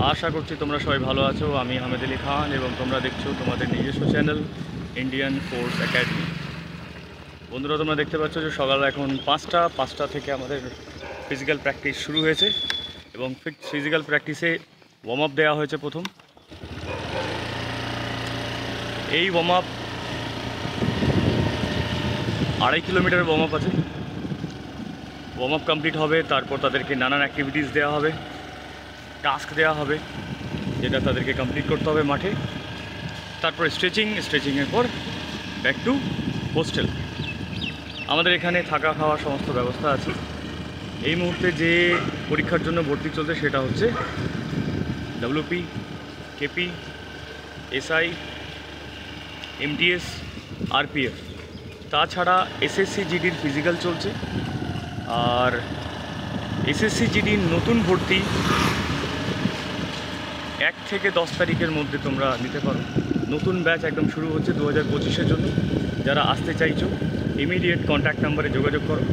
আশা করছি তোমরা সবাই ভালো আছো। আমি আহমেদ আলী খান এবং তোমরা দেখছো তোমাদের নিজস্ব চ্যানেল ইন্ডিয়ান ফোর্স একাডেমি। বন্ধুরা, তোমরা দেখতে পাচ্ছ যে সকাল এখন 5টা থেকে আমাদের ফিজিক্যাল প্র্যাকটিস শুরু হয়েছে এবং ফিজিক্যাল প্র্যাকটিসে ওয়ার্ম আপ দেওয়া হয়েছে। প্রথম এই warm up 2.5 kilometre warm up আছে। ওয়ার্ম আপ কমপ্লিট হবে, তারপর তাদেরকে নানান অ্যাক্টিভিটিস দেওয়া হবে, টাস্ক দেওয়া হবে যেটা তাদেরকে কমপ্লিট করতে হবে মাঠে। তারপর স্ট্রেচিংয়ের পর ব্যাক টু হোস্টেল। আমাদের এখানে থাকা খাওয়া সমস্ত ব্যবস্থা আছে। এই মুহূর্তে যে পরীক্ষার জন্য ভর্তি চলছে সেটা হচ্ছে WP, KP, SI, MTS, RPF. তাছাড়া এসএসসি জিডির ফিজিক্যাল চলছে। আর এসএসসি জিডির নতুন ভর্তি 1 থেকে 10 তারিখের মধ্যে তোমরা নিতে পারো। নতুন ব্যাচ একদম শুরু হচ্ছে 2025-এর জন্য। যারা আসতে চাইছো ইমিডিয়েট কন্ট্যাক্ট নাম্বারে যোগাযোগ করো,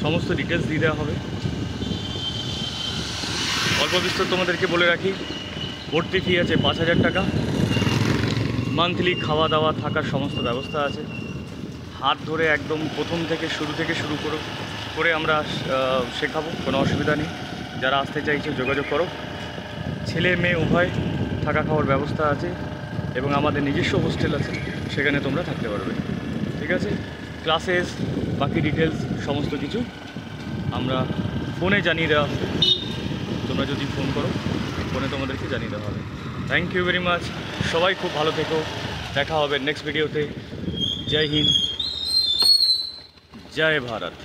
সমস্ত ডিটেলস দিয়ে দেওয়া হবে। অল্প বিস্তর তোমাদেরকে বলে রাখি, ভর্তি ফি আছে 5,000 টাকা। মান্থলি খাওয়া দাওয়া থাকার সমস্ত ব্যবস্থা আছে। হাত ধরে একদম প্রথম থেকে শুরু করে আমরা শেখাবো, কোনো অসুবিধা নেই। যারা আসতে চাইছো যোগাযোগ করো। ছেলে মেয়ে উভয় থাকা খাওয়ার ব্যবস্থা আছে এবং আমাদের নিজস্ব হোস্টেল আছে, সেখানে তোমরা থাকতে পারবে। ঠিক আছে, ক্লাসেস বাকি ডিটেলস সমস্ত কিছু আমরা ফোনে জানিয়ে দেওয়া হবে। তোমরা যদি ফোন করো ফোনে তোমাদেরকে জানিয়ে দেওয়া হবে। Thank you very much. সবাই খুব ভালো থেকো। দেখা হবে নেক্সট ভিডিওতে। জয় হিন্দ, জয় ভারত।